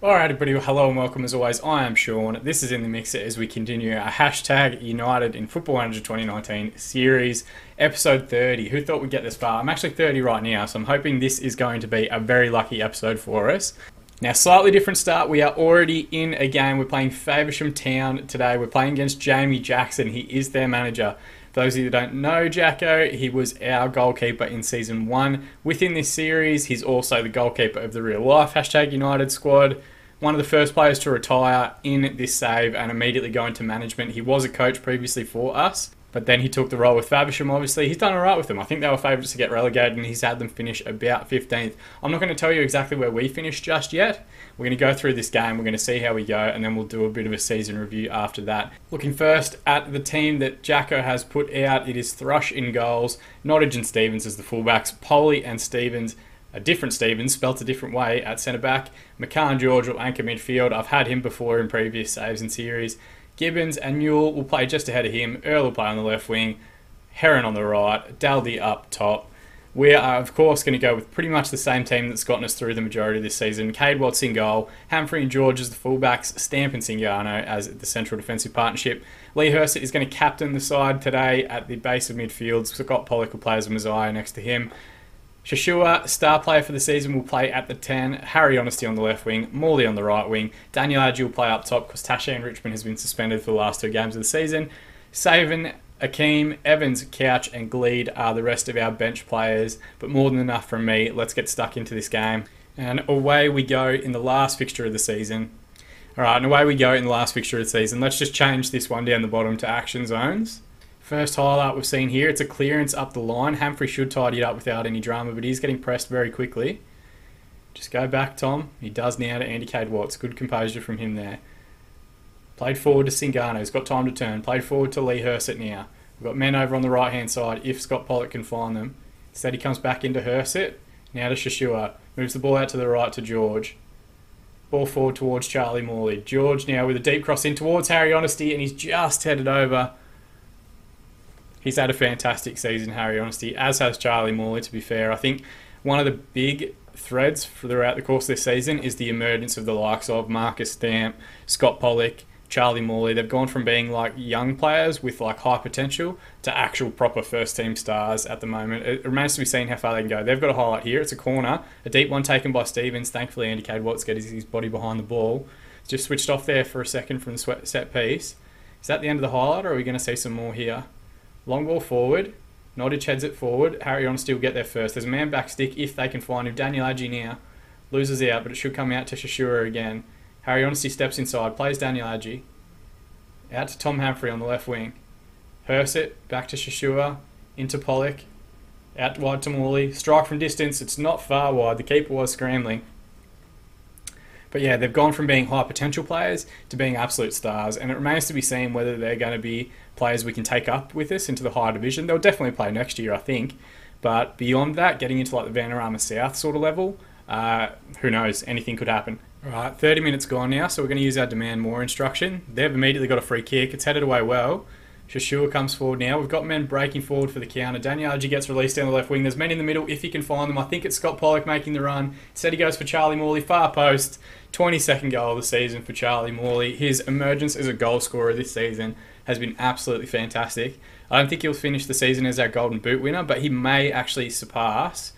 Alright everybody, hello and welcome as always. I am Sean. This is In The Mixer as we continue our hashtag United in Football Manager 2019 series, episode 30. Who thought we'd get this far? I'm actually 30 right now, so I'm hoping this is going to be a very lucky episode for us. Now, slightly different start. We are already in a game. We're playing Faversham Town today. We're playing against Jamie Jackson. He is their manager. For those of you who don't know Jacko, he was our goalkeeper in Season 1. Within this series, he's also the goalkeeper of the real life hashtag United squad. One of the first players to retire in this save and immediately go into management. He was a coach previously for us, but then he took the role with Faversham, obviously. He's done alright with them. I think they were favourites to get relegated and he's had them finish about 15th. I'm not going to tell you exactly where we finished just yet. We're going to go through this game, we're going to see how we go, and then we'll do a bit of a season review after that. Looking first at the team that Jacko has put out, it is Thrush in goals, Nottage and Stevens as the fullbacks, Poley and Stevens, a different Stevens, spelt a different way at centre-back. McCann George will anchor midfield. I've had him before in previous saves and series. Gibbons and Newell will play just ahead of him. Earl will play on the left wing. Heron on the right. Daldy up top. We are, of course, going to go with pretty much the same team that's gotten us through the majority of this season. Cade Watts in goal. Humphrey and George as the fullbacks. Stamp and Singano as the central defensive partnership. Lee Hurst is going to captain the side today at the base of midfield. Scott Pollock will play as a Messiah next to him. Shashua, star player for the season, will play at the 10. Harry Honesty on the left wing. Morley on the right wing. Daniel Adji will play up top because Tashi and Richmond has been suspended for the last 2 games of the season. Saven, Akeem, Evans, Couch and Gleed are the rest of our bench players, but more than enough from me. Let's get stuck into this game. And away we go in the last fixture of the season. Alright, and away we go in the last fixture of the season. Let's just change this one down the bottom to action zones. First highlight we've seen here, it's a clearance up the line. Humphrey should tidy it up without any drama, but he's getting pressed very quickly. Just go back, Tom. He does now to Andy Cade Watts. Good composure from him there. Played forward to Singano. He's got time to turn. Played forward to Lee Hurst now. We've got men over on the right-hand side if Scott Pollock can find them. Instead he comes back into Hurst. Now to Shashua. Moves the ball out to the right to George. Ball forward towards Charlie Morley. George now with a deep cross in towards Harry Honesty, and he's just headed over. He's had a fantastic season, Harry Honesty, as has Charlie Morley, to be fair. I think one of the big threads throughout the course of this season is the emergence of the likes of Marcus Stamp, Scott Pollock, Charlie Morley. They've gone from being like young players with like high potential to actual proper first team stars at the moment. It remains to be seen how far they can go. They've got a highlight here. It's a corner, a deep one taken by Stevens. Thankfully, Andy Cade Watts gets his body behind the ball. Just switched off there for a second from the set piece. Is that the end of the highlight, or are we going to see some more here? Long ball forward. Nottage heads it forward. Harry Honesty will get there first. There's a man back stick if they can find him. Daniel Adji now loses out, but it should come out to Shashua again. Harry Honesty steps inside, plays Daniel Adji. Out to Tom Humphrey on the left wing. Hurst it, back to Shashua, into Pollock. Out wide to Morley. Strike from distance. It's not far wide. The keeper was scrambling. But yeah, they've gone from being high potential players to being absolute stars, and it remains to be seen whether they're going to be players we can take up with us into the higher division. They'll definitely play next year, I think. But beyond that, getting into like the Vanarama South sort of level, who knows? Anything could happen. Alright, 30 minutes gone now, so we're going to use our demand more instruction. They've immediately got a free kick. It's headed away well. Shashua comes forward now. We've got men breaking forward for the counter. Daniel Adji gets released down the left wing. There's men in the middle if he can find them. I think it's Scott Pollock making the run. Instead he goes for Charlie Morley. Far post. 22nd goal of the season for Charlie Morley. His emergence as a goal scorer this season has been absolutely fantastic. I don't think he'll finish the season as our Golden Boot winner, but he may actually surpass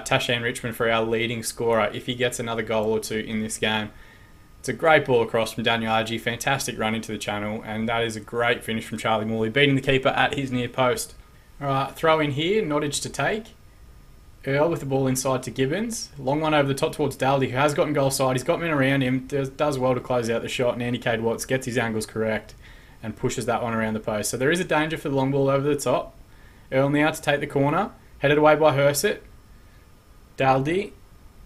Tashi and Richmond for our leading scorer if he gets another goal or 2 in this game. It's a great ball across from Daniel Adji, fantastic run into the channel, and that is a great finish from Charlie Morley, beating the keeper at his near post. Alright, throw in here, Nottage to take. Earl with the ball inside to Gibbons. Long one over the top towards Daldy, who has gotten goal side. He's got men around him, does well to close out the shot, and Andy Cade Watts gets his angles correct and pushes that one around the post. So there is a danger for the long ball over the top. Earl now to take the corner, headed away by Hurst. Daldy.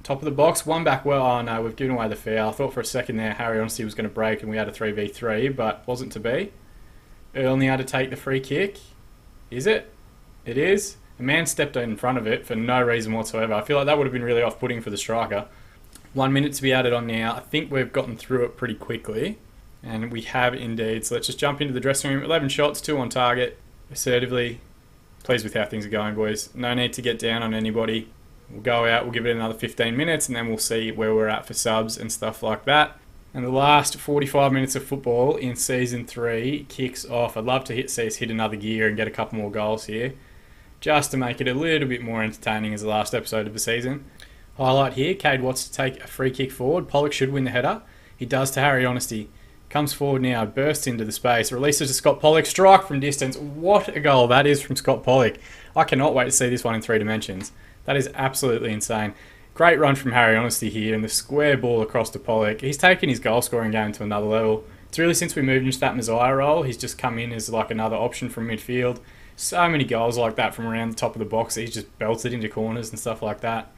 Top of the box, one back well. Oh no, we've given away the foul. I thought for a second there Harry Honesty was going to break and we had a 3v3, but wasn't to be. Earl now to take the free kick. Is it? It is. A man stepped in front of it for no reason whatsoever. I feel like that would have been really off-putting for the striker. 1 minute to be added on now. I think we've gotten through it pretty quickly. And we have indeed. So let's just jump into the dressing room. 11 shots, 2 on target. Assertively. Pleased with how things are going, boys. No need to get down on anybody. We'll go out, we'll give it another 15 minutes, and then we'll see where we're at for subs and stuff like that. And the last 45 minutes of football in Season 3 kicks off. I'd love to see us hit another gear and get a couple more goals here, just to make it a little bit more entertaining as the last episode of the season. Highlight here, Cade Watts to take a free kick forward. Pollock should win the header. He does to Harry Honesty. Comes forward now, bursts into the space, releases to Scott Pollock, strike from distance. What a goal that is from Scott Pollock. I cannot wait to see this one in 3 dimensions. That is absolutely insane. Great run from Harry Honesty here, and the square ball across to Pollock. He's taken his goal scoring game to another level. It's really since we moved into that Messiah role, he's just come in as like another option from midfield. So many goals like that from around the top of the box. He's just belted into corners and stuff like that.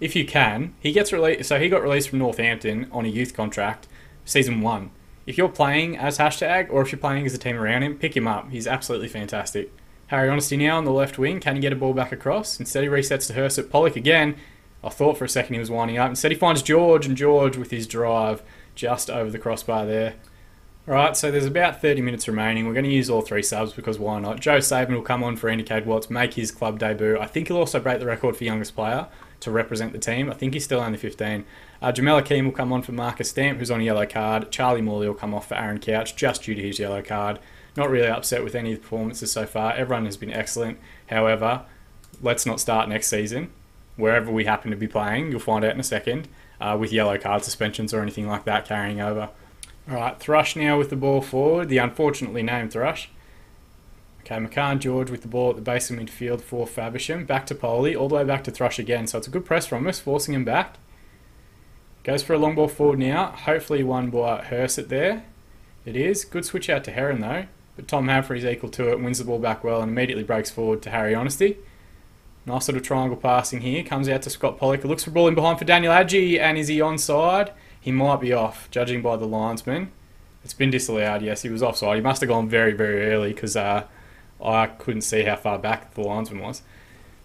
If you can, he gets released. So he got released from Northampton on a youth contract, Season 1. If you're playing as hashtag, or if you're playing as a team around him, pick him up. He's absolutely fantastic. Harry Honesty now on the left wing. Can he get a ball back across? Instead he resets to Hurst. Pollock again. I thought for a second he was winding up. Instead he finds George, and George with his drive just over the crossbar there. Alright, so there's about 30 minutes remaining. We're going to use all 3 subs because why not? Joe Saban will come on for Andy Cade Watts, make his club debut. I think he'll also break the record for youngest player to represent the team. I think he's still only 15. Jamel Akeem will come on for Marcus Stamp, who's on a yellow card. Charlie Morley will come off for Aaron Couch, just due to his yellow card. Not really upset with any of the performances so far. Everyone has been excellent. However, let's not start next season, wherever we happen to be playing, you'll find out in a second, with yellow card suspensions or anything like that carrying over. Alright, Thrush now with the ball forward, the unfortunately named Thrush. Okay, McCann George with the ball at the base of midfield for Faversham. Back to Poley, all the way back to Thrush again. So it's a good press from us, forcing him back. Goes for a long ball forward now. Hopefully won by Hurst there. It is. Good switch out to Heron though. But Tom Humphrey's equal to it, wins the ball back well and immediately breaks forward to Harry Honesty. Nice little triangle passing here. Comes out to Scott Pollock. Looks for ball in behind for Daniel Adjie. And is he onside? He might be off, judging by the linesman. It's been disallowed, yes, he was offside. He must have gone very, very early because I couldn't see how far back the linesman was.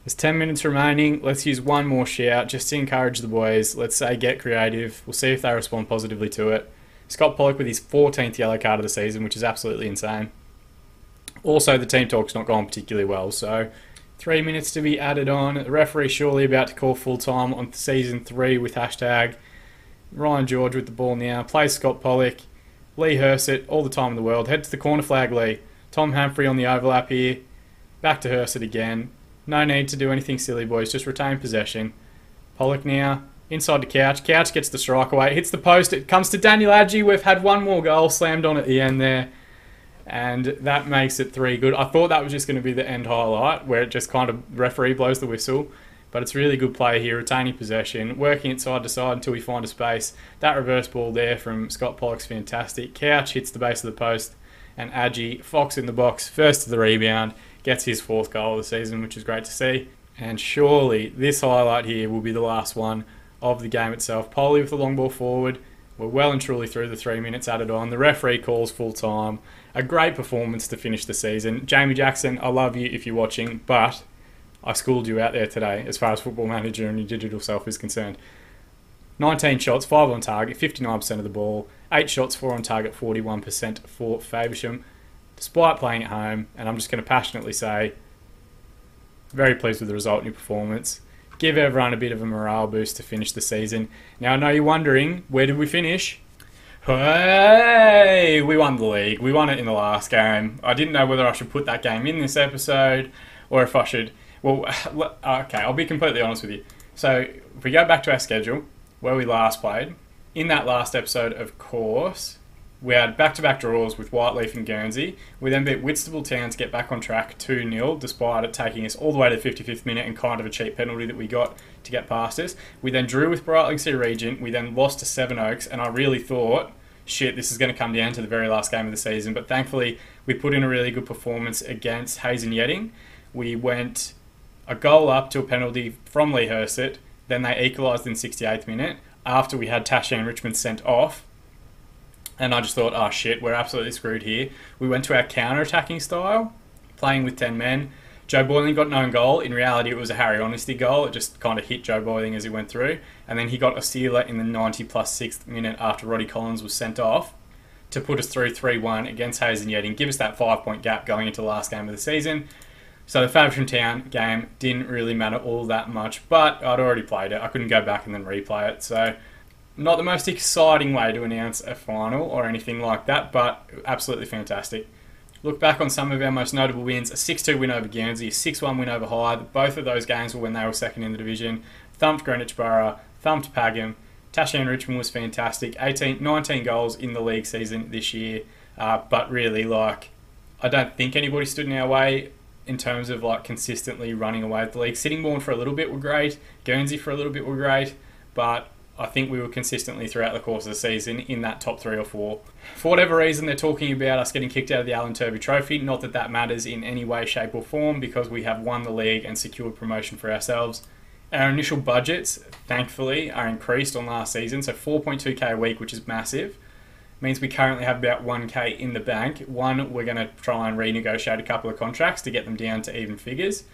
There's 10 minutes remaining. Let's use one more shout just to encourage the boys. Let's say get creative. We'll see if they respond positively to it. Scott Pollock with his 14th yellow card of the season, which is absolutely insane. Also, the team talk's not gone particularly well, so 3 minutes to be added on. The referee surely about to call full time on Season 3 with hashtag. Ryan George with the ball now. Plays Scott Pollock. Lee Hurst, all the time in the world. Head to the corner flag, Lee. Tom Humphrey on the overlap here. Back to Hurst again. No need to do anything silly, boys. Just retain possession. Pollock now. Inside to Couch. Couch gets the strike away. Hits the post. It comes to Daniel Adjie. We've had one more goal slammed on at the end there. And that makes it 3 good. I thought that was just going to be the end highlight, where it just kind of referee blows the whistle. But it's really good play here, retaining possession, working it side to side until we find a space. That reverse ball there from Scott Pollock's fantastic. Couch hits the base of the post, and Adjie, Fox in the box, first to the rebound, gets his 4th goal of the season, which is great to see. And surely this highlight here will be the last one of the game itself. Poley with the long ball forward. We're well and truly through the 3 minutes added on. The referee calls full time. A great performance to finish the season. Jamie Jackson, I love you if you're watching, but I schooled you out there today as far as Football Manager and your digital self is concerned. 19 shots, 5 on target, 59% of the ball. 8 shots, 4 on target, 41% for Faversham. Despite playing at home, and I'm just going to passionately say, very pleased with the result in your performance. Give everyone a bit of a morale boost to finish the season. Now I know you're wondering, where did we finish? Hey, we won the league. We won it in the last game. I didn't know whether I should put that game in this episode or if I should... Well, okay, I'll be completely honest with you. So, if we go back to our schedule, where we last played, in that last episode, of course, we had back-to-back draws with Whiteleaf and Guernsey. We then beat Whitstable Town to get back on track 2-0, despite it taking us all the way to the 55th minute and kind of a cheap penalty that we got to get past us. We then drew with Brightling Sea Regent. We then lost to Sevenoaks, and I really thought, shit, this is going to come down to the very last game of the season. But thankfully, we put in a really good performance against Hazen Yetting. We went a goal up to a penalty from Lee Hurst. Then they equalised in 68th minute after we had Tashan Richmond sent off. And I just thought, oh shit, we're absolutely screwed here. We went to our counter-attacking style, playing with 10 men. Joe Boyling got no goal. In reality, it was a Harry Honesty goal. It just kind of hit Joe Boyling as he went through. And then he got a stealer in the 90 plus 6th minute after Roddy Collins was sent off to put us through 3-1 against Hazen Yetting, give us that 5-point gap going into the last game of the season. So the Faversham Town game didn't really matter all that much, but I'd already played it. I couldn't go back and then replay it. So not the most exciting way to announce a final or anything like that, but absolutely fantastic. Look back on some of our most notable wins: a 6-2 win over Guernsey, a 6-1 win over Hythe. Both of those games were when they were second in the division. Thumped Greenwich Borough, thumped Pagham. Tashan Richmond was fantastic. 19 goals in the league season this year. But really, I don't think anybody stood in our way in terms of consistently running away with the league. Sittingbourne for a little bit were great. Guernsey for a little bit were great. But I think we were consistently throughout the course of the season in that top 3 or 4. For whatever reason, they're talking about us getting kicked out of the Alan Turvey Trophy. Not that that matters in any way, shape or form, because we have won the league and secured promotion for ourselves. Our initial budgets, thankfully, are increased on last season. So 4.2k a week, which is massive, means we currently have about 1k in the bank. One, we're going to try and renegotiate a couple of contracts to get them down to even figures.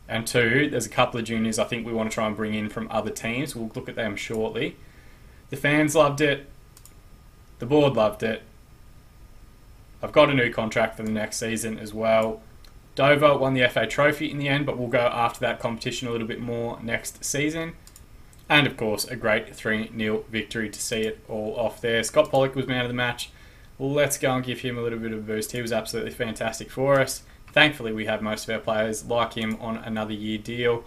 And 2, there's a couple of juniors I think we want to try and bring in from other teams. We'll look at them shortly. The fans loved it. The board loved it. I've got a new contract for the next season as well. Dover won the FA Trophy in the end, but we'll go after that competition a little bit more next season. And of course, a great 3-0 victory to see it all off there. Scott Pollock was man of the match. Let's go and give him a little bit of a boost. He was absolutely fantastic for us. Thankfully, we have most of our players like him on another year deal.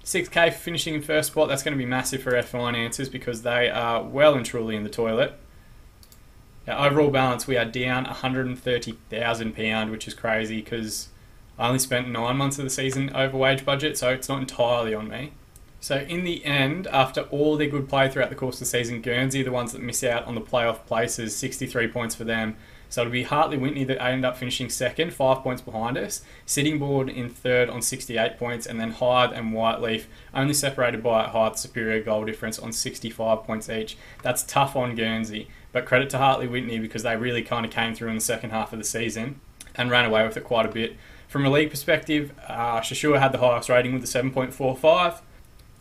6k for finishing in first spot. That's going to be massive for our finances because they are well and truly in the toilet. Our overall balance, we are down £130,000, which is crazy because I only spent 9 months of the season over wage budget, so it's not entirely on me. So in the end, after all their good play throughout the course of the season, Guernsey are the ones that miss out on the playoff places, 63 points for them. So it'll be Hartley Whitney that end up finishing second, 5 points behind us. Sittingbourne in third on 68 points, and then Hythe and Whiteleaf only separated by Hythe's superior goal difference on 65 points each. That's tough on Guernsey, but credit to Hartley Whitney because they really kind of came through in the second half of the season and ran away with it quite a bit. From a league perspective, Shashua had the highest rating with a 7.45.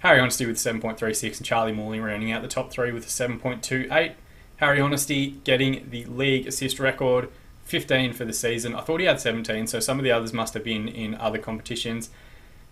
Harry Honesty with a 7.36 and Charlie Morley rounding out the top 3 with a 7.28. Harry Honesty getting the league assist record, 15 for the season. I thought he had 17, so some of the others must have been in other competitions.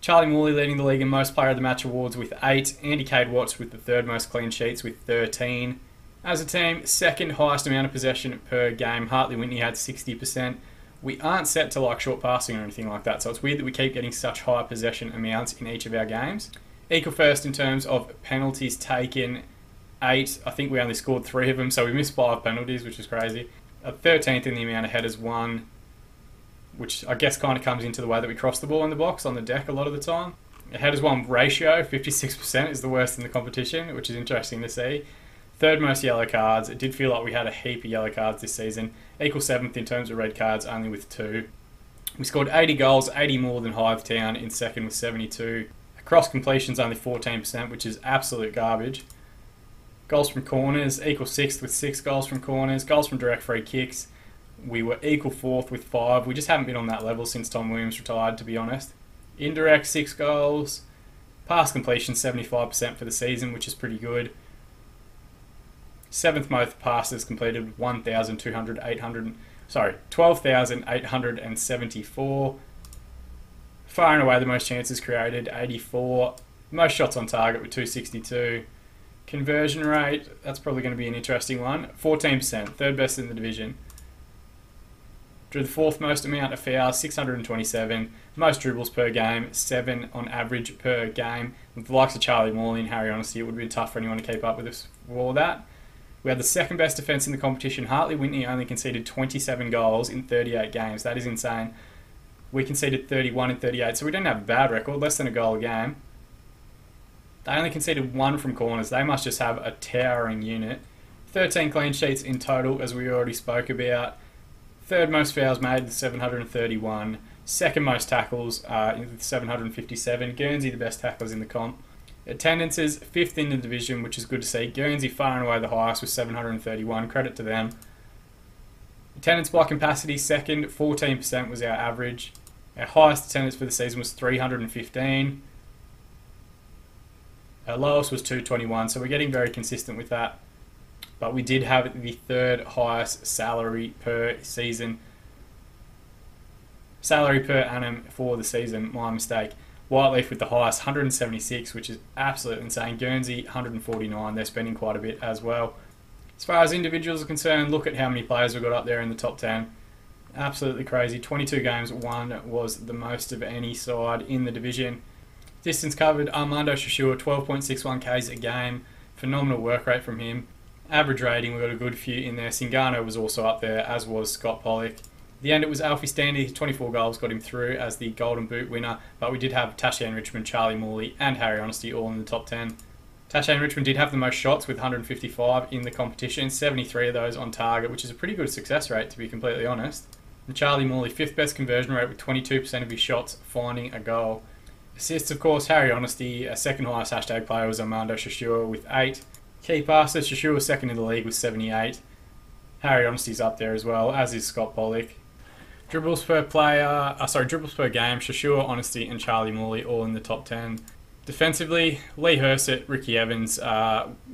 Charlie Morley leading the league in most player of the match awards with 8. Andy Cade Watts with the third most clean sheets with 13. As a team, second highest amount of possession per game. Hartley Whitney had 60%. We aren't set to short passing or anything like that, so it's weird that we keep getting such high possession amounts in each of our games. Equal first in terms of penalties taken, 8. I think we only scored 3 of them, so we missed 5 penalties, which is crazy. 13th in the amount of headers won, which I guess kind of comes into the way that we cross the ball in the box on the deck a lot of the time. A headers won ratio, 56%, is the worst in the competition, which is interesting to see. Third most yellow cards. It did feel like we had a heap of yellow cards this season. Equal 7th in terms of red cards, only with 2. We scored 80 goals, 80 more than Hythe Town in second with 72. Cross completions only 14%, which is absolute garbage. Goals from corners, equal 6th with 6 goals from corners. Goals from direct free kicks, we were equal 4th with 5. We just haven't been on that level since Tom Williams retired, to be honest. Indirect, 6 goals. Pass completion, 75% for the season, which is pretty good. 7th most passes completed, 12,874. Far and away the most chances created, 84. Most shots on target with 262. Conversion rate, that's probably going to be an interesting one. 14%, third best in the division. Drew the 4th most amount of fouls, 627. Most dribbles per game, 7 on average per game. With the likes of Charlie Morley and Harry Honesty, it would have been tough for anyone to keep up with us for all that. We had the second best defence in the competition. Hartley Whitney only conceded 27 goals in 38 games. That is insane. We conceded 31 in 38, so we didn't have a bad record, less than a goal a game. They only conceded 1 from corners. They must just have a towering unit. 13 clean sheets in total, as we already spoke about. Third most fouls made with 731. Second most tackles with 757. Guernsey the best tacklers in the comp. Attendances, 5th in the division, which is good to see. Guernsey far and away the highest with 731. Credit to them. Attendance by capacity, second, 14% was our average. Our highest attendance for the season was 315. Our lowest was 221, so we're getting very consistent with that. But we did have the third highest salary per season. Salary per annum for the season, my mistake. Whiteleaf with the highest, 176, which is absolutely insane. Guernsey, 149. They're spending quite a bit as well. As far as individuals are concerned, look at how many players we've got up there in the top 10. Absolutely crazy. 22 games, one was the most of any side in the division. Distance covered, Armando Shashua, 12.61 Ks a game. Phenomenal work rate from him. Average rating, we've got a good few in there. Singano was also up there, as was Scott Pollock. At the end, it was Alfie Standy, 24 goals got him through as the Golden Boot winner, but we did have Taché Richmond, Charlie Morley and Harry Honesty all in the top 10. Taché Richmond did have the most shots with 155 in the competition, 73 of those on target, which is a pretty good success rate to be completely honest. And Charlie Morley, 5th best conversion rate with 22% of his shots finding a goal. Assists, of course, Harry Honesty, a second highest hashtag player was Armando Shashua with 8. Key passes, Shashua was second in the league with 78. Harry Honesty's up there as well, as is Scott Pollock. Dribbles per game, Shashua, Honesty and Charlie Morley all in the top 10. Defensively, Lee Hersett, Ricky Evans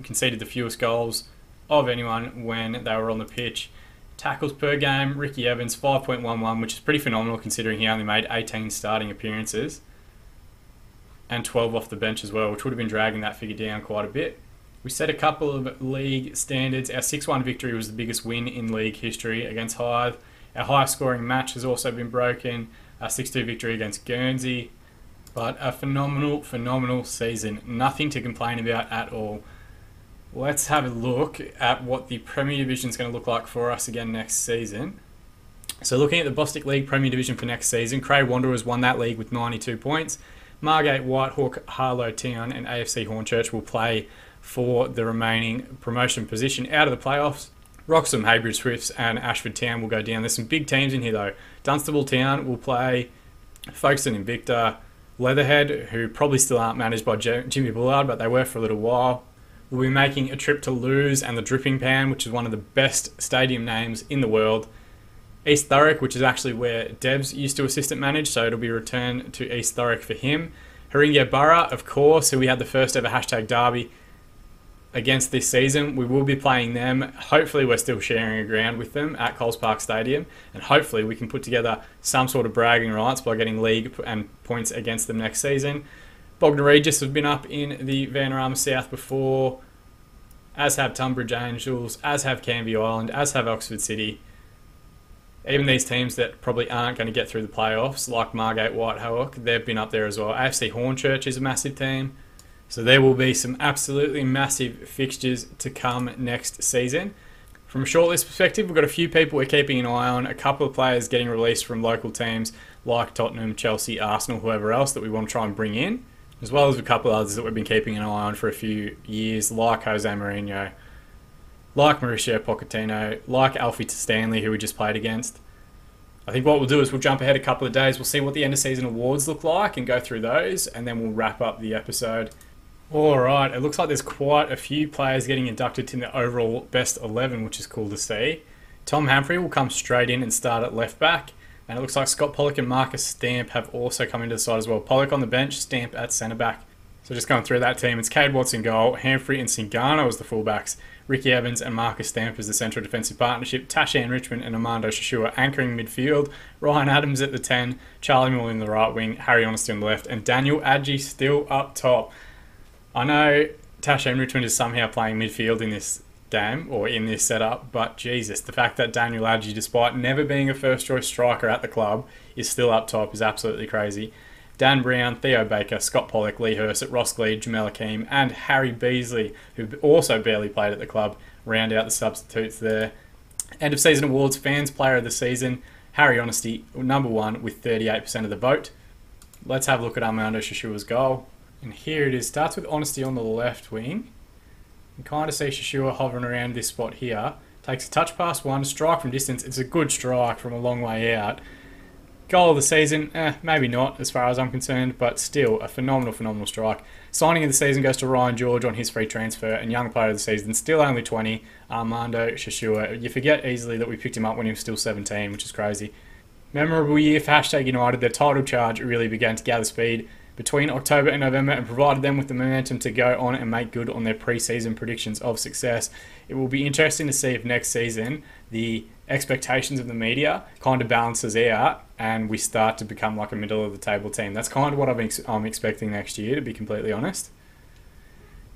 conceded the fewest goals of anyone when they were on the pitch. Tackles per game, Ricky Evans 5.11, which is pretty phenomenal considering he only made 18 starting appearances and 12 off the bench as well, which would have been dragging that figure down quite a bit. We set a couple of league standards. Our 6-1 victory was the biggest win in league history against Hythe. Our highest scoring match has also been broken, a 6-2 victory against Guernsey. But a phenomenal season. Nothing to complain about at all. Let's have a look at what the Premier Division is going to look like for us again next season. So looking at the Bostik League Premier Division for next season, Cray Wanderers won that league with 92 points. Margate, Whitehawk, Harlow Town and AFC Hornchurch will play for the remaining promotion position out of the playoffs. Wroxham, Heybridge Swifts and Ashford Town will go down. There's some big teams in here though. Dunstable Town will play Folkestone Invicta, Leatherhead, who probably still aren't managed by Jimmy Bullard, but they were for a little while. We'll be making a trip to Lewes and the Dripping Pan, which is one of the best stadium names in the world. East Thurrock, which is actually where Debs used to assistant manage, so it'll be returned to East Thurrock for him. Haringey Borough, of course, who we had the first ever hashtag derby against this season. We will be playing them. Hopefully we're still sharing a ground with them at Coles Park Stadium, and hopefully we can put together some sort of bragging rights by getting league and points against them next season. Bognor Regis have been up in the Vanarama South before, as have Tunbridge Angels, as have Canvey Island, as have Oxford City. Even these teams that probably aren't going to get through the playoffs, like Margate, Whitehawk, they've been up there as well. AFC Hornchurch is a massive team. So there will be some absolutely massive fixtures to come next season. From a shortlist perspective, we've got a few people we're keeping an eye on, a couple of players getting released from local teams like Tottenham, Chelsea, Arsenal, whoever else that we want to try and bring in, as well as a couple of others that we've been keeping an eye on for a few years, like Jose Mourinho, like Mauricio Pochettino, like Alfie Stanley, who we just played against. I think what we'll do is we'll jump ahead a couple of days, we'll see what the end of season awards look like and go through those, and then we'll wrap up the episode. Alright, it looks like there's quite a few players getting inducted to the overall best 11, which is cool to see. Tom Humphrey will come straight in and start at left back. And it looks like Scott Pollock and Marcus Stamp have also come into the side as well. Pollock on the bench, Stamp at centre back. So just going through that team, it's Cade Watts in goal, Humphrey and Singano as the fullbacks, Ricky Evans and Marcus Stamp as the central defensive partnership, Taché Richmond and Armando Shashua anchoring midfield, Ryan Adams at the 10, Charlie Moore in the right wing, Harry Honesty on the left, and Daniel Adji still up top. I know Taché Richmond is somehow playing midfield in this game or in this setup, but Jesus, the fact that Daniel Adji, despite never being a first choice striker at the club, is still up top is absolutely crazy. Dan Brown, Theo Baker, Scott Pollock, Lee Hersett, Ross Gleed, Jamel Akeem and Harry Beasley, who also barely played at the club, round out the substitutes there. End of season awards, fans player of the season, Harry Honesty, number 1 with 38% of the vote. Let's have a look at Armando Shashua's goal. And here it is, starts with Honesty on the left wing. You can kind of see Shashua hovering around this spot here. Takes a touch pass 1, strike from distance. It's a good strike from a long way out. Goal of the season, maybe not as far as I'm concerned, but still a phenomenal strike. Signing of the season goes to Ryan George on his free transfer, and young player of the season, still only 20, Armando Shashua. You forget easily that we picked him up when he was still 17, which is crazy. Memorable year for Hashtag United. Their title charge really began to gather speed between October and November and provided them with the momentum to go on and make good on their pre-season predictions of success. It will be interesting to see if next season the expectations of the media kind of balances out and we start to become like a middle of the table team. That's kind of what I'm expecting next year, to be completely honest.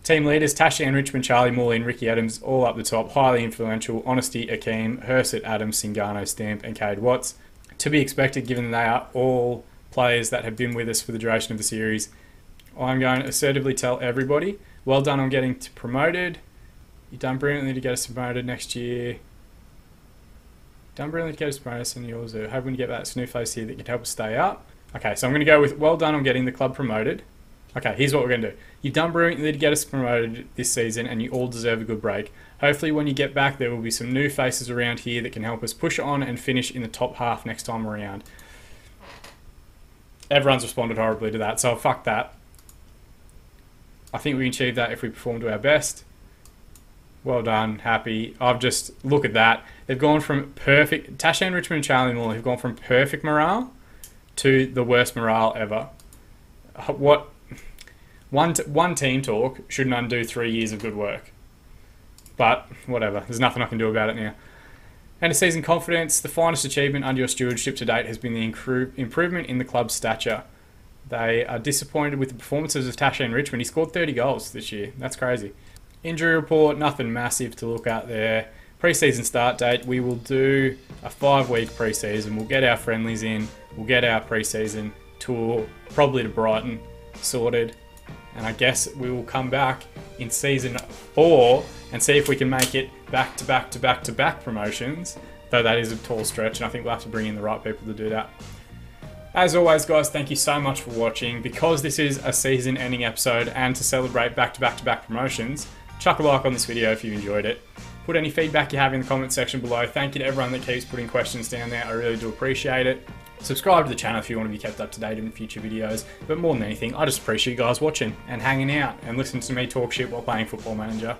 Team leaders, Tasha and Richmond, Charlie Morley and Ricky Adams, all up the top, highly influential. Honesty, Akeem, Hersett, Adams, Singano, Stamp and Cade Watts. To be expected given they are all players that have been with us for the duration of the series. I'm going to assertively tell everybody, well done on getting promoted. You've done brilliantly to get us promoted next year. Done brilliantly to get us promoted, and you also hoping to get that snowface here that can help us stay up. Okay, so I'm going to go with well done on getting the club promoted. Okay, here's what we're going to do. You've done brilliantly to get us promoted this season and you all deserve a good break. Hopefully when you get back there will be some new faces around here that can help us push on and finish in the top half next time around. Everyone's responded horribly to that, so fuck that. I think we can achieve that if we perform to our best. Well done, happy. Look at that. They've gone from perfect, Tasha and Richmond and Charlie Moore have gone from perfect morale to the worst morale ever. One team talk shouldn't undo 3 years of good work. But, whatever. There's nothing I can do about it now. End of season confidence. The finest achievement under your stewardship to date has been the improvement in the club's stature. They are disappointed with the performances of Tasha and Richmond. He scored 30 goals this year. That's crazy. Injury report, nothing massive to look at there. Pre-season start date, we will do a 5-week pre-season. We'll get our friendlies in. We'll get our pre-season tour, probably to Brighton, sorted. And I guess we will come back in season 4 and see if we can make it back to back to back to back promotions. Though that is a tall stretch, and I think we'll have to bring in the right people to do that. As always, guys, thank you so much for watching. Because this is a season-ending episode and to celebrate back to back to back promotions, chuck a like on this video if you enjoyed it. Put any feedback you have in the comment section below. Thank you to everyone that keeps putting questions down there. I really do appreciate it. Subscribe to the channel if you want to be kept up to date in future videos. But more than anything, I just appreciate you guys watching and hanging out and listening to me talk shit while playing Football Manager.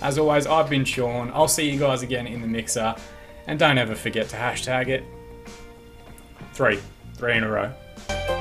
As always, I've been Sean. I'll see you guys again in the mixer. And don't ever forget to hashtag it. 3 in a row.